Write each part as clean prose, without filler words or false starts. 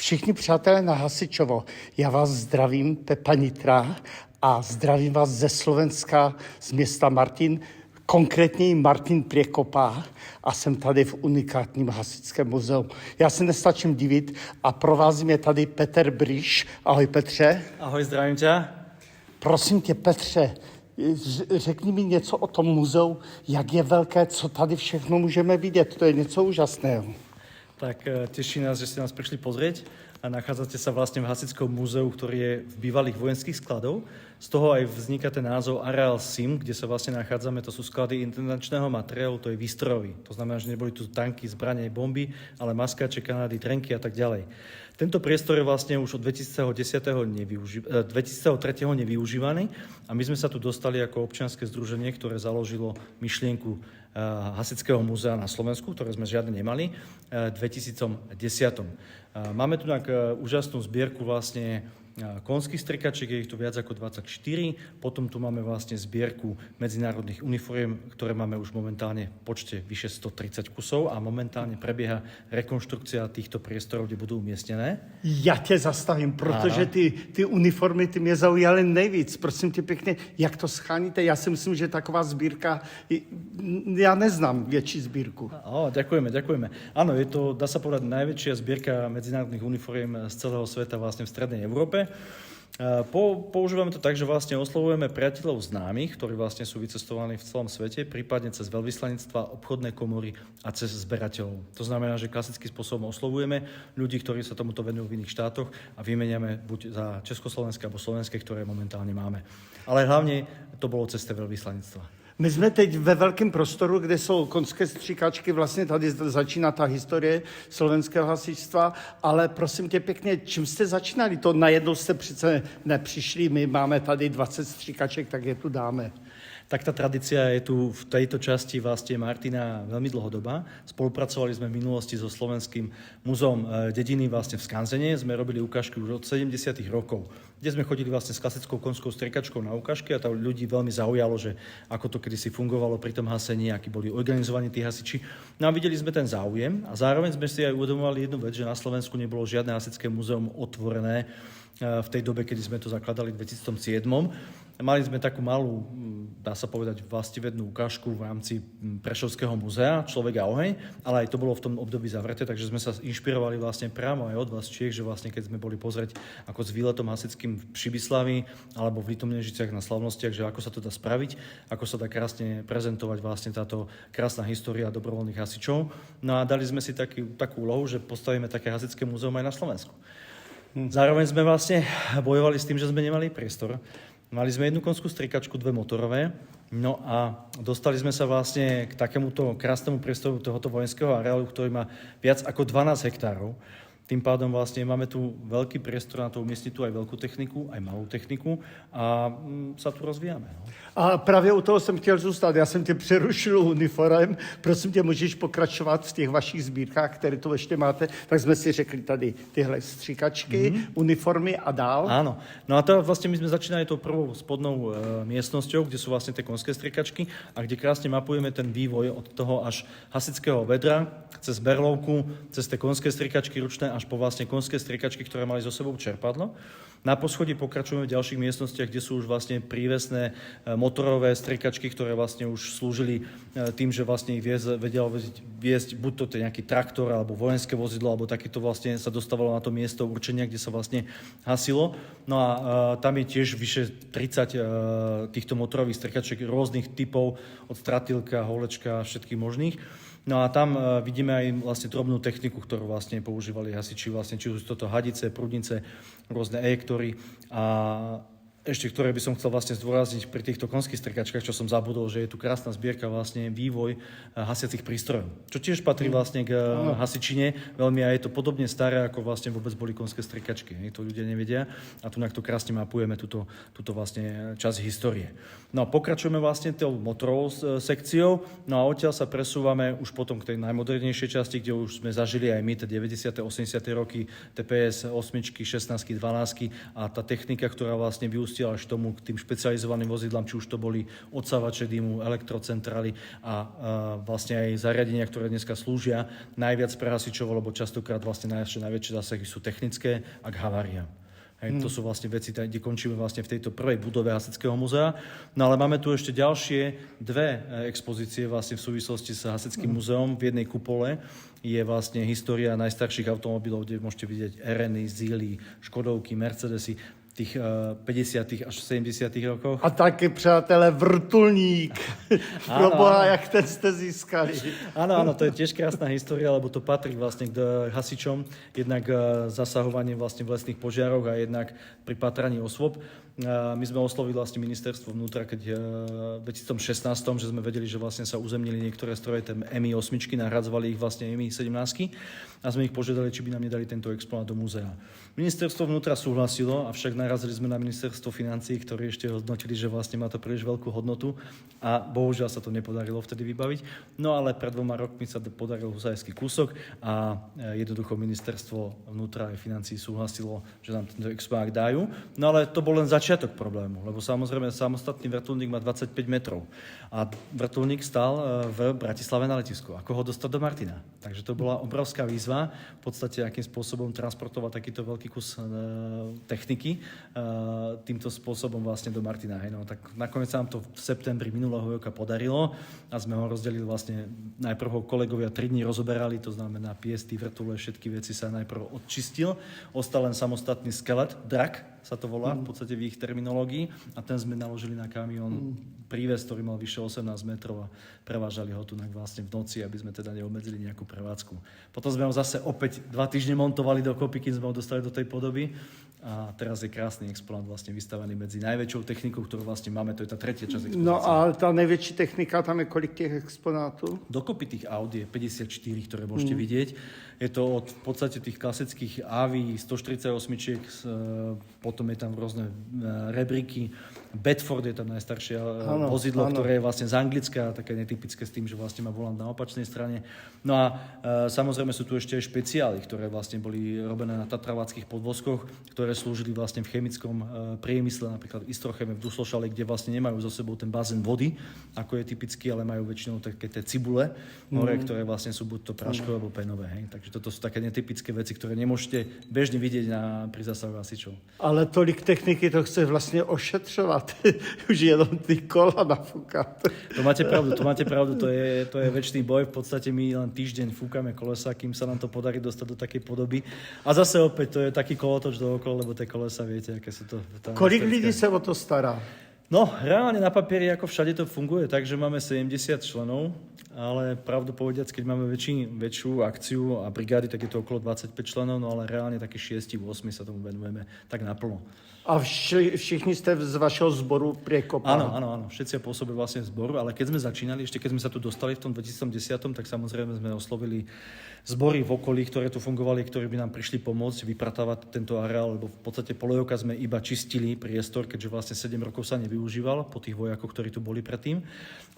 Všichni přátelé na Hasičovo, já vás zdravím, Pepa Nitra, a zdravím vás ze Slovenska, z města Martin, konkrétně Martin Priekopá, a jsem tady v unikátním hasičském muzeu. Já se nestačím divit a provází mě tady Petr Bryš. Ahoj Petře. Ahoj, zdravím tě. Prosím tě Petře, řekni mi něco o tom muzeu, jak je velké, co tady všechno můžeme vidět, to je něco úžasného. Tak teší nás, že ste nás prišli pozrieť a nachádzate sa vlastne v Hasickom múzeu, ktorý je v bývalých vojenských skladov. Z toho aj vzniká ten názov Areál SIM, kde sa vlastne nachádzame. To sú sklady intendančného materiálu, to je výstrojový. To znamená, že neboli tu tanky, zbrane, bomby, ale maskáče, kanády, trenky a tak ďalej. Tento priestor je vlastne už od 2003. nevyužívaný a my sme sa tu dostali ako občianske združenie, ktoré založilo myšlienku Hasičského múzea na Slovensku, ktoré sme žiadne nemali, v 2010. Máme tu úžasnú zbierku vlastne konských strikačiek, je ich tu viac ako 24. Potom tu máme vlastne zbierku medzinárodných uniforiem, ktoré máme už momentálne v počte vyše 130 kusov a momentálne prebieha rekonštrukcia týchto priestorov, kde budú umiestnené. Já tě zastavím, protože ty uniformy ty mě zaujaly nejvíc. Prosím tě pěkně, jak to scháníte? Já si myslím, že taková sbírka, já neznám větší sbírku. Ďakujeme. Áno, je to, dá sa povedať, najväčšia zbierka medzinárodných uniforiem z celého sveta vlastne v strednej Európe. Používame to tak, že vlastne oslovujeme priateľov známych, ktorí vlastne sú vycestovaní v celom svete, prípadne cez veľvyslanectvá, obchodné komory a cez zberateľov. To znamená, že klasickým spôsobom oslovujeme ľudí, ktorí sa tomuto venujú v iných štátoch a vymeniame buď za československé alebo slovenské, ktoré momentálne máme. Ale hlavne to bolo cez tie veľvyslanectvá. My jsme teď ve velkém prostoru, kde jsou konské stříkačky, vlastně tady začíná ta historie slovenského hasičstva, ale prosím tě pěkně, čím jste začínali? To najednou jste přece nepřišli, my máme tady 20 stříkaček, tak je tu dáme. Tak tá tradícia je tu v tejto časti vlastne Martina veľmi dlhodobá. Spolupracovali sme v minulosti so Slovenským múzeom dediny vlastne v Skanzene. Sme robili ukážky už od 70. rokov, kde sme chodili vlastne s klasickou konskou striekačkou na ukážky a to ľudí veľmi zaujalo, že ako to kedysi fungovalo pri tom hasení, akí boli organizovaní tí hasiči. No a videli sme ten záujem a zároveň sme si aj uvedomovali jednu vec, že na Slovensku nebolo žiadne hasičské múzeum otvorené v tej dobe, kedy sme to zakladali v 2007. Mali sme takú malú, dá sa povedať, vlastivednú ukážku v rámci Prešovského múzea Človek a oheň, ale aj to bolo v tom období zavreté, takže sme sa inšpirovali vlastne priamo aj od vás Čiech, že vlastne keď sme boli pozrieť ako s výletom hasičským v Přibyslaví alebo v Litomnežiciach na slavnostiach, že ako sa to dá spraviť, ako sa dá krásne prezentovať vlastne táto krásna história dobrovoľných hasičov. No a dali sme si takú úlohu, že postavíme také hasičské múzeum aj na Slovensku. Zároveň sme vlastne bojovali s tým, že sme nemali priestor. Mali sme jednu konskú strikačku, 2 motorové, no a dostali sme sa vlastne k takémuto krásnemu priestoru tohoto vojenského areálu, ktorý má viac ako 12 hektárov. Tým pádom vlastne máme tu veľký priestor na to umiestniť tu aj veľkú techniku, aj malú techniku a sa tu rozvíjame. No. A právě u toho jsem chtěl zůstat. Já jsem tě přerušil uniformem. Prosím tě, můžeš pokračovat v těch vašich sbírkách, které tu ještě máte. Tak jsme si řekli tady tyhle stříkačky, uniformy a dál. Áno. No a to vlastne my sme začínali tou prvou spodnou miestnosťou, kde sú vlastne tie konské strikačky a kde krásne mapujeme ten vývoj od toho až hasičského vedra, cez berlovku, cez tie konské strikačky ručné až po vlastne konské striekačky, ktoré mali so sebou čerpadlo. Na poschodí pokračujeme v ďalších miestnostiach, kde sú už vlastne prívesné motorové striekačky, ktoré vlastne už slúžili tým, že vlastne ich vedel viesť buď to nejaký traktor, alebo vojenské vozidlo, alebo takéto vlastne sa dostávalo na to miesto určenia, kde sa vlastne hasilo. No a tam je tiež vyše 30 týchto motorových striekačiek rôznych typov, od stratilka, holečka, všetkých možných. No a tam vidíme aj vlastne drobnú techniku, ktorú vlastne používali hasiči, vlastne či už toto hadice, prúdnice, rôzne ejektory a ešte, ktoré by som chcel vlastne zdôrazniť pri týchto konských strikačkách, čo som zabudol, že je tu krásna zbierka vlastne vývoj hasiacich prístrojov. Čo tiež patrí vlastne k hasičine veľmi a je to podobne staré, ako vlastne vôbec boli konské strikačky. To ľudia nevedia a tu to krásne mapujeme túto vlastne časť histórie. No a pokračujeme vlastne tou motorovou sekciou, no a odtiaľ sa presúvame už potom k tej najmodernejšej časti, kde už sme zažili aj my tie 90. 80. roky, TPS 8, 16, 12 a tá technika, ktorá vlastne vyústila vyústil až tomu k tým špecializovaným vozidlám, či už to boli odsávače dymu, elektrocentrály a vlastne aj zariadenia, ktoré dneska slúžia najviac pre hasičov, lebo častokrát vlastne najväčšie zásahy sú technické a k haváriám. To sú vlastne veci, kde končíme vlastne v tejto prvej budove Hasičského múzea. No ale máme tu ešte ďalšie dve expozície vlastne v súvislosti s Hasičským múzeom. V jednej kupole je vlastne história najstarších automobilov, kde môžete vidieť Ereny, Zíly, Škodovky, Mercedesy, tých 50. až 70. rokoch. A taky, přátelé, vrtulník. Proboha, jak ten jste získali. Áno, to je tiež krásna história, lebo to patrí vlastne k hasičom, jednak zasahovanie vlastne v lesných požiaroch a jednak pri pátraní osôb. My sme oslovili vlastne ministerstvo vnútra, keď v 2016, že sme vedeli, že vlastne sa uzemnili niektoré stroje, tie Mi-8, nahradzovali ich vlastne Mi-17 a sme ich požiadali, či by nám nedali tento exponát do múzea. Ministerstvo vnútra súhlasilo, avšak narazili sme na ministerstvo financií, ktorí ešte hodnotili, že vlastne má to príliš veľkú hodnotu a bohužiaľ sa to nepodarilo vtedy vybaviť. No ale pred 2 rokmi sa podaril husajský kúsok a jednoducho ministerstvo vnútra a financií súhlasilo, že nám tento exponát dajú. No ale to bol len začiatok problému, lebo samozrejme samostatný vrtuľník má 25 metrov a vrtuľník stál v Bratislave na letisku. Ako ho dostať do Martina? Takže to bola obrovská výzva, v podstate akým spôsobom transportovať takýto veľký kus techniky týmto spôsobom vlastne do Martina. Hej. No, tak nakoniec sa nám to v septembri minulého roka podarilo a sme ho rozdelili vlastne, najprv ho kolegovia 3 dní rozoberali, to znamená piesty, vrtule, všetky veci sa najprv odčistil, ostal len samostatný skelet, drak sa to volá v podstate v ich terminológii a ten sme naložili na kamión príves, ktorý mal vyše 18 metrov a prevážali ho tu vlastne v noci, aby sme teda neobmedzili nejakú prevádzku. Potom sme ho zase opäť 2 týždne montovali dokopy, kým sme ho dostali do tej podoby a teraz je krásny exponát vlastne vystavený medzi najväčšou technikou, ktorú vlastne máme, to je tá tretia časť expozície. No a tá najväčší technika, tam je kolik těch exponátů? Dokopy tých Audi je 54, ktoré môžete vidieť. Je to od v podstate tých klasických AVI 148, potom je tam rôzne rebríky. Bedford je tam najstaršie vozidlo, ktoré je vlastne z Anglicka, také netypické s tým, že vlastne má volant na opačnej strane. No a samozrejme sú tu ešte aj špeciály, ktoré vlastne boli robené na tatravackých podvozkoch, ktoré slúžili vlastne v chemickom priemysle, napríklad v Istrocheme, v Duslošale, kde vlastne nemajú so sebou ten bazén vody, ako je typický, ale majú väčšinou také tie cibule, ktoré vlastne sú buď to práškové alebo penové. Hej. Takže toto sú také netypické veci, ktoré nemôžete bežne vidieť pri zásahu hasičov. Ale tolik techniky to chce vlastně ošetřovat. Už jenom ty kola nafúkat. To máte pravdu, to je večný boj. V podstate my len týždeň fúkame kolesa, kým sa nám to podarí dostať do takej podoby. A zase opäť to je taký kolotoč dookola, lebo tie kolesa, viete, aké sú to. Kolik lidí se o to stará? No, reálne na papieri, ako všade to funguje, takže máme 70 členov, ale pravdu povediac, keď máme väčšiu akciu a brigády, tak je to okolo 25 členov, no ale reálne takých 6-8 sa tomu venujeme tak naplno. A všichni ste z vašeho zboru Priekopa? Áno, všetci pôsobia vlastne v zboru, ale keď sme začínali, ešte keď sme sa tu dostali v tom 2010, tak samozrejme sme oslovili zbory v okolí, ktoré tu fungovali, ktorí by nám prišli pomôcť vypratávať tento areál, lebo v podstate polojovka sme iba čistili priestor, keďže vlastne 7 rokov sa nevyužíval po tých vojakoch, ktorí tu boli predtým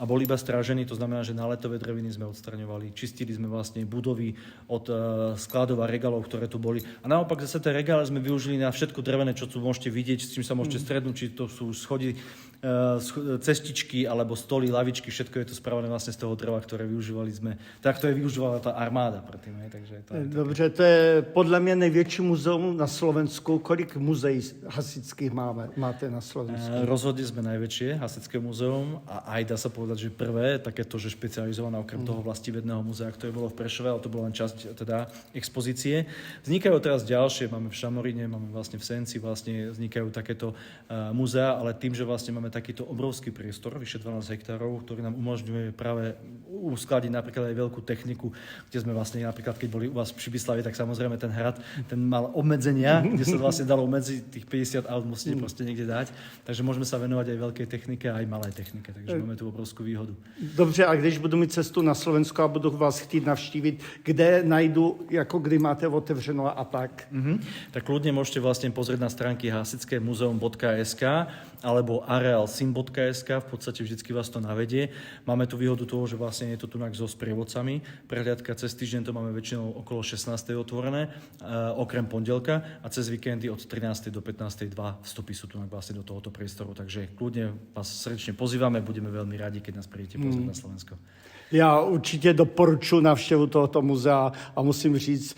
a boli iba strážení, to znamená, že náletové dreviny sme odstraňovali, čistili sme vlastne budovy od skladov a regálov, ktoré tu boli. A naopak zase tie regály sme využili na všetko drevené, čo tu môžete vidieť, s čím sa môžete stretnúť, či to sú schody, cestičky alebo stoly, lavičky, všetko je to spravené vlastne z toho dreva, ktoré využívali sme. Tak to je využívala tá armáda predtým. Takže to je dobře, to je podle mě největší muzeum na Slovensku. Kolik muzeí hasičských máte na Slovensku? Rozhodne sme najväčšie hasičské múzeum a aj dá sa povedať, že prvé, takéto, že špecializované okrem toho vlastivedného múzea, ktoré bolo v Prešove, ale to bola len časť teda expozície. Vznikajú teraz ďalšie, máme v Šamoríne, máme vlastne v Senci, vlastne vznikajú takéto múzea, ale tým, že vlastne máme takýto obrovský priestor, vyše 12 hektárov, ktorý nám umožňuje práve uskladiť napríklad aj veľkú techniku, kde sme vlastne napríklad, keď boli u vás v Šibislave, tak samozrejme ten hrad, ten mal obmedzenia, kde sa vlastne dalo obmedziť tých 50 aut, musíte proste niekde dať. Takže môžeme sa venovať aj veľkej technike, aj malej technike, takže máme tu obrovskú výhodu. Dobře, a když budu mít cestu na Slovensko a budu vás chtít navštívit, kde najdu, jako kdy máte otevřeno a tak? Tak ľudne môžete vlastne pozrieť na stránky hasičkemuzeum.sk alebo areal portál sim.sk, v podstate vždycky vás to navedie. Máme tu výhodu toho, že vlastne je to tu so sprievodcami. Prehliadka cez týždeň to máme väčšinou okolo 16. otvorené, okrem pondelka, a cez víkendy od 13. do 15. 2 vstupy sú tu vlastne do tohoto priestoru. Takže kľudne vás srdečne pozývame, budeme veľmi rádi, keď nás prídete pozrieť na Slovensko. Já určitě doporučuji návštěvu tohoto muzea a musím říct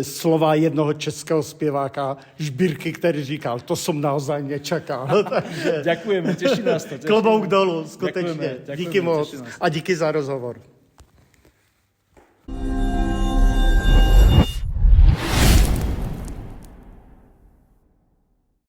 slova jednoho českého zpěváka Žbírky, který říkal, to jsem naozaj nečakal. Takže Ďakujeme, teší nás to. klobouk dolů, skutečně. Ďakujeme, Díky moc teší nás. a díky za rozhovor.